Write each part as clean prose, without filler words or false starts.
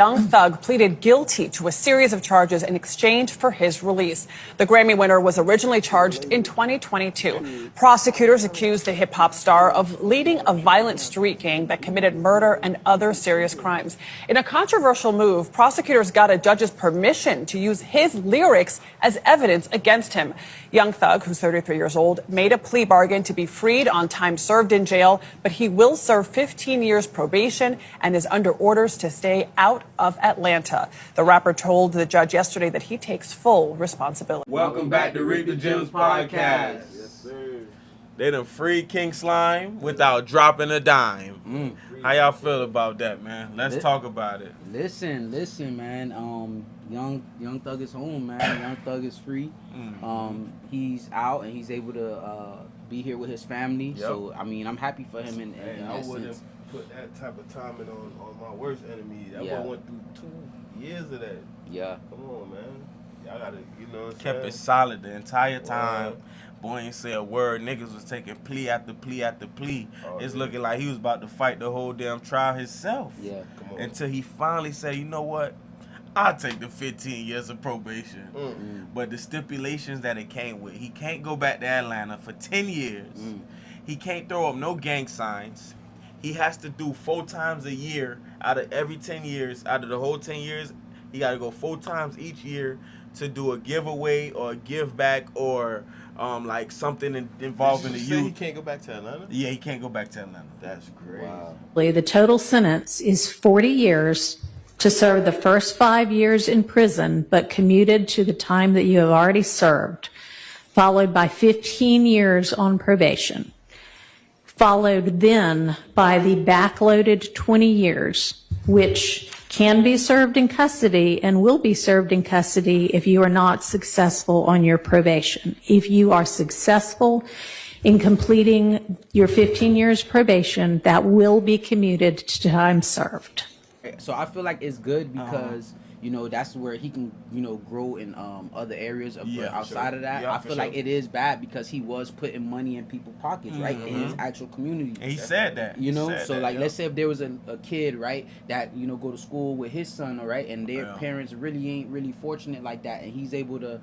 Young Thug pleaded guilty to a series of charges in exchange for his release. The Grammy winner was originally charged in 2022. Prosecutors accused the hip-hop star of leading a violent street gang that committed murder and other serious crimes. In a controversial move, prosecutors got a judge's permission to use his lyrics as evidence against him. Young Thug, who's 33 years old, made a plea bargain to be freed on time served in jail, but he will serve 15 years probation and is under orders to stay out of Atlanta. The rapper told the judge yesterday that he takes full responsibility. Welcome back to Reap the Gems podcast. Yes, sir. They done freed King Slime without dropping a dime. How y'all feel about that, man? Let's talk about it. Listen, man. Young Thug is home, man. Young Thug is free. He's out and he's able to be here with his family. Yep. So I mean, I'm happy for him. In I wouldn't put that type of timing on my worst enemy. I went through 2 years of that. Yeah. Come on, man. Y'all gotta, you know what I'm Kept saying? it solid the entire time. Boy ain't say a word. Niggas was taking plea after plea after plea. It's looking like he was about to fight the whole damn trial himself. Yeah. Come on. Until he finally said, you know what? I'll take the 15 years of probation. But the stipulations that it came with, he can't go back to Atlanta for 10 years. He can't throw up no gang signs. He has to do 4 times a year out of every 10 years. Out of the whole 10 years, he got to go 4 times each year to do a giveaway or a give back or like something involving the Did you say youth. he can't go back to Atlanta? Yeah, he can't go back to Atlanta. That's great. Wow. The total sentence is 40 years to serve the first 5 years in prison, but commuted to the time that you have already served, followed by 15 years on probation, followed then by the backloaded 20 years, which can be served in custody and will be served in custody if you are not successful on your probation. If you are successful in completing your 15 years probation, that will be commuted to time served. So I feel like it's good because you know that's where he can grow in other areas of outside of that. Yeah, I feel like it is bad because he was putting money in people's pockets, right, in his actual community. And he said that. You know, He said so that, like yeah. let's say if there was a kid, right, that go to school with his son, all right, and their parents really ain't really fortunate like that, and he's able to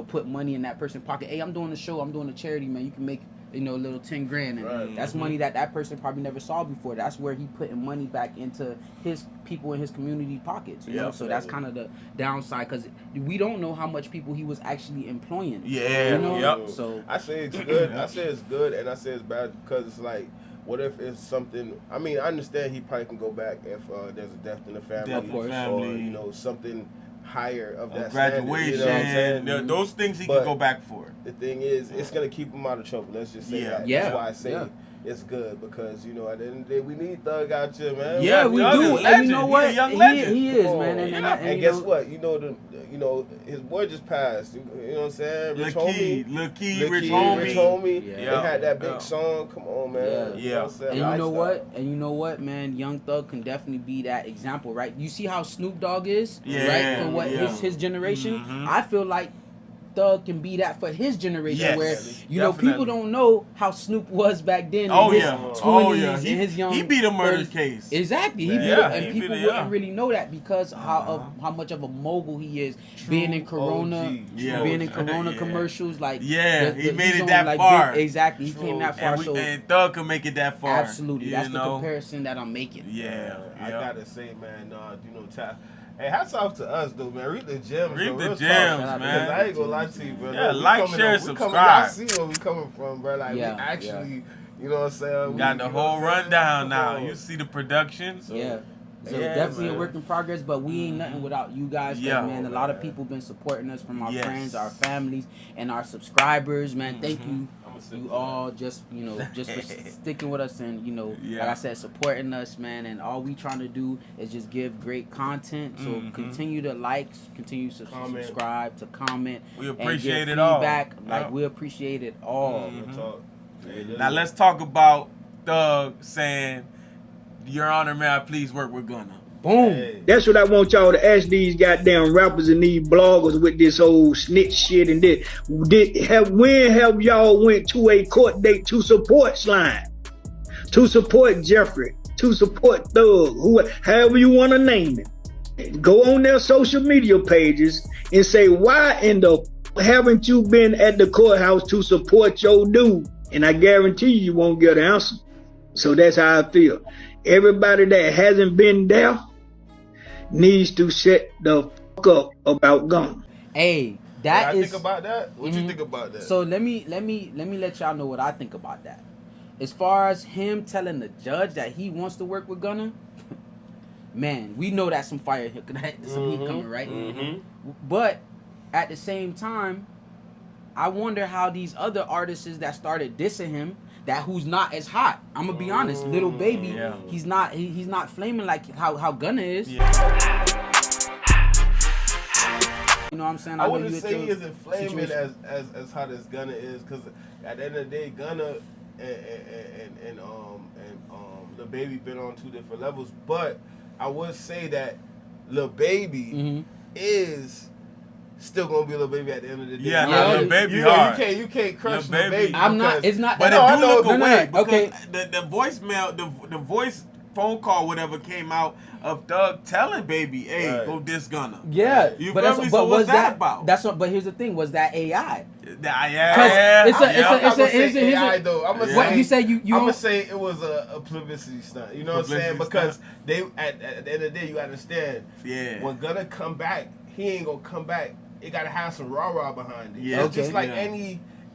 put money in that person's pocket. Hey, I'm doing a show, I'm doing a charity, man. You can make a little 10 grand, and that's money that person probably never saw before. That's where he putting money back into his people in his community pockets. You know, so that's kind of the downside because we don't know how much people he was actually employing. Yeah, you know? yep. So I say it's good. I say it's good, and I say it's bad because it's like, what if it's something? I mean, I understand he probably can go back if there's a death in the family, Death in the family. or something higher of that graduation. standard, you know what I'm saying? Those things he But can go back for. The thing is, it's gonna keep him out of trouble. Let's just say that. Yeah. That's why I say it's good because at the end of the day, we need Thug out here, man. yeah, we Thug do. is And you know legend. what? He a young legend. He is, Come man. on. And guess what? His boy just passed. You know what I'm saying? Rich Homie. Rich Homie. They Yeah. had that big song. Come on, man. Yeah. You know what I'm saying? And you know Lifestyle. what? And you know what, man? Young Thug can definitely be that example, right? You see how Snoop Dogg is, Yeah, right? For what yeah. his generation. I feel like Thug can be that for his generation, Yes, where definitely. people don't know how Snoop was back then. Oh in his yeah, 20s, in his young. He beat a murder 30s. case. Exactly, Yeah, he beat it, he and beat people it, wouldn't really know that because how much of a mogul he is, being in Corona, OG. Yeah. being in Corona Yeah. commercials, like He made he's it on, that like, far. Exactly, he came that far. And Thug can make it that far. Absolutely, that's the comparison that I'm making. Yeah, I gotta say, man, hey, hats off to us, though, man. Read the gems. Read though. the Real gems, talk. man. Because I ain't gonna lie to you, bro. Yeah, We like, coming share, up- we subscribe. Y'all see where we coming from, bro. Like, Yeah, we actually, you know what I'm saying? We got the whole rundown now. You see. see the production. Yeah. So Yeah, definitely man. a work in progress, but we ain't nothing without you guys. 'Cause, Yeah. man, a lot of people been supporting us from our Yes. friends, our families, and our subscribers. Man, thank you. sit You for all just for sticking with us and Yeah. like I said, supporting us, man. And all we trying to do is just give great content. So continue to like, continue to subscribe, to comment. We and appreciate give it all. feedback. Like Yep. we appreciate it all. Now let's talk about Thug saying, "Your Honor, may I please work with Gunna?" Boom. That's what I want y'all to ask these goddamn rappers and these bloggers with this whole snitch shit and this. When have y'all went to a court date to support Slime, to support Jeffrey, to support Thug, however you want to name it? Go on their social media pages and say, why in the haven't you been at the courthouse to support your dude? And I guarantee you won't get an answer. So that's how I feel. Everybody that hasn't been there needs to shut the fuck up about gun. Hey, I that is. think about that. What you think about that? So let me let y'all know what I think about that. As far as him telling the judge that he wants to work with Gunna, man, we know that's some fire, some heat coming, right? But at the same time, I wonder how these other artists that started dissing him, that who's not as hot. I'm gonna be honest, Little Baby, he's not flaming like how Gunna is. You know what I'm saying? I wouldn't say he isn't flaming as hot as Gunna is, because at the end of the day, Gunna and Lil Baby been on two different levels. But I would say that Lil Baby is still gonna be Lil Baby at the end of the day. Yeah, Lil Baby hard. You can't crush Lil Lil Baby. I'm not. It's not. But that, it do look no, away because okay. the voicemail, the voice phone call, whatever came out of Thug telling Baby, "Hey, go diss Gunna." Yeah, you but feel me? So what's that about? That's what. But here's the thing: was that AI? Yeah, It's a AI though. I'm gonna what say, you say you I'm gonna say it was a publicity stunt. You know what I'm saying? Because they at the end of the day, you understand. Yeah. When Gunna come back, he ain't gonna come back. It gotta have some rah-rah behind it. Yeah, It's just like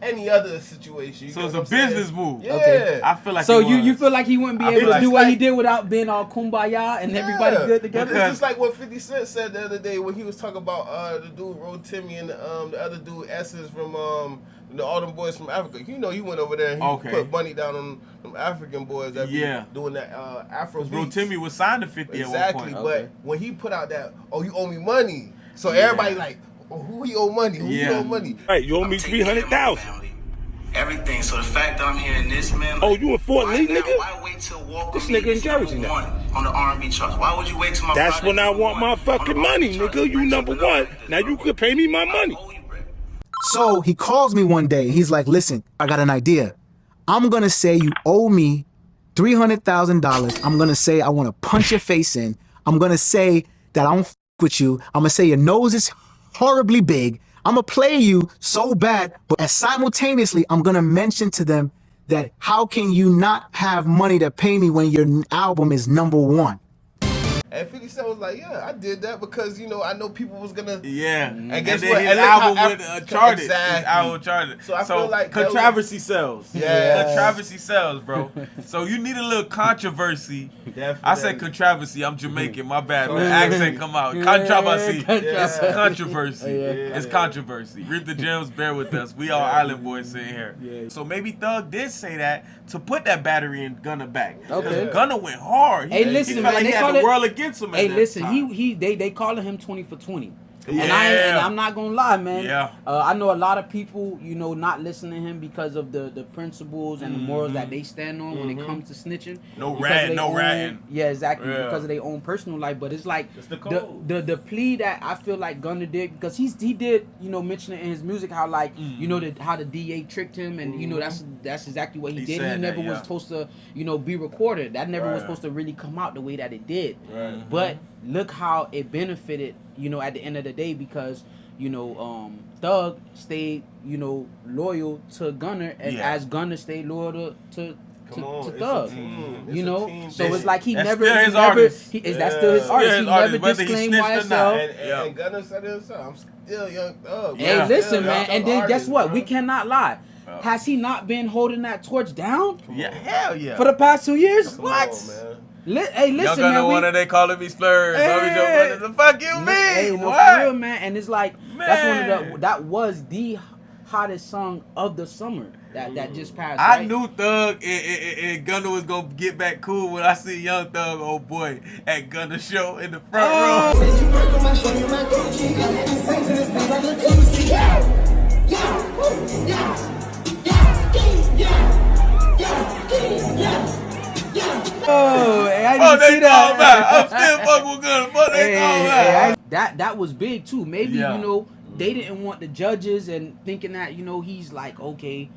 any other situation. So it's a business move. Yeah. Okay. I feel like so. You feel like he wouldn't be able to do what he did without being all kumbaya and everybody good together. It's just like what 50 Cent said the other day when he was talking about the dude Ro Timmy and the other dude Essence from all them boys from Africa. You know, he went over there and he put money down on them African boys that be doing that Afro beats. Ro Timmy was signed to 50 exactly, at one point. But when he put out that, oh, you owe me money. So everybody like, oh, who he owe money? Who he owe money? Right, you owe me 300,000. Everything. So the fact that I'm hearing this, man. Oh, you in Fort Lee, nigga? Why wait till Walker This nigga in Jersey now. On the R&B charts? Why would you wait till my? That's when I want my fucking money, nigga. You number one. Now you could pay me my money. So he calls me one day. He's like, listen, I got an idea. I'm going to say you owe me $300,000. I'm going to say I want to punch your face in. I'm going to say that I don't f with you. I'm going to say your nose is horribly big. I'm going to play you so bad, but simultaneously, I'm going to mention to them that how can you not have money to pay me when your album is #1? And 50 Cent was like, yeah, I did that because, you know, I know people was going to... Yeah. And guess then what? his And album look with how charted. Exactly. His album charted. So I feel like... Controversy sells. Yeah. Controversy sells, bro. So you need a little controversy. Definitely. I said controversy. I'm Jamaican. My bad, man. Accent come out. Controversy. It's controversy. It's controversy. Reap the gems, bear with us. We all island boys sitting here. So maybe Thug did say that to put that battery in Gunna back. Okay. Gunna went hard. Hey, listen, he felt like man, he had the world against him. Hey, listen, they calling him 20 for 20. And I'm not gonna lie, man. Yeah. I know a lot of people, you know, not listening to him because of the principles and the morals that they stand on when it comes to snitching. No ratting. Yeah, exactly. Because of their own personal life. But it's like the plea that I feel like Gunna did, because he did, you know, mention it in his music how like you know how the DA tricked him, and you know that's exactly what he did. He never was supposed to, you know, be recorded. That never was supposed to really come out the way that it did. But look how it benefited, you know, at the end of the day, because, you know, Thug stayed, you know, loyal to Gunna, and as Gunna stayed loyal to Thug. You know, so it's like that's still his artist. He never disclaimed YSL. And Gunna said it himself, I'm still Young Thug. Hey, listen, man, and then guess what? We cannot lie. Has he not been holding that torch down? Yeah, hell yeah. For the past 2 years? What? Hey, listen, Young man. One of they calling me slurs. Hey, the fuck you mean? Hey, what? For real, man. And it's like that was the hottest song of the summer that just passed. I knew Thug and Gunna was gonna get back cool when I see Young Thug, oh boy, at Gunna show in the front row. Oh, I didn't see that. I'm still fucking with Gunna, but they call back. That was big too. Maybe you know they didn't want the judges and thinking that, you know, he's like, okay,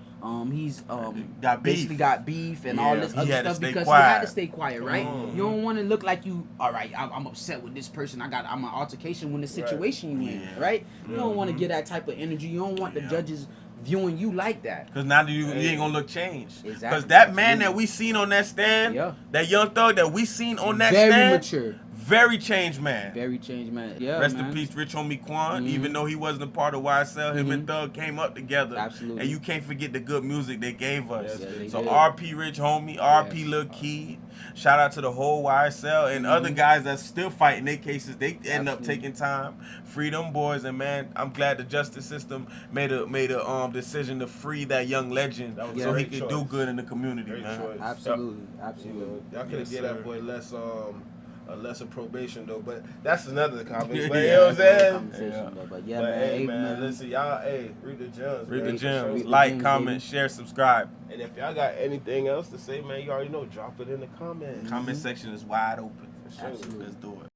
He's Got basically beef. got beef and Yeah, all this he other had to stuff stay because quiet. he had to stay quiet, right? You don't want to look like you. All right, I'm upset with this person. I'm an altercation when the situation you in, right? You don't want to get that type of energy. You don't want the judges viewing you like that. Because now you ain't gonna look changed. Exactly. Because that man that we seen on that stand, that young thug that we seen on that Very stand, mature. Very changed man. Very changed man. Yeah, Rest man. in peace, Rich Homie Quan. Even though he wasn't a part of YSL, him and Thug came up together. Absolutely. And you can't forget the good music they gave us. Yes, so RP Rich Homie, RP Lil Key. Shout out to the whole YSL and other guys that's still fighting their cases. They end up taking time. Free them boys, and man, I'm glad the justice system made a decision to free that young legend so he could do good in the community, man. Absolutely, absolutely. You know, y'all could have get that boy less lesser probation though, but that's another topic. But you know what I'm saying? But yeah, But man. hey, Hey, man, listen, y'all, read the gems. Read man, the for sure. gems. Like, comment, share, subscribe. And if y'all got anything else to say, man, you already know, drop it in the comments. Comment section is wide open. For sure. Let's do it.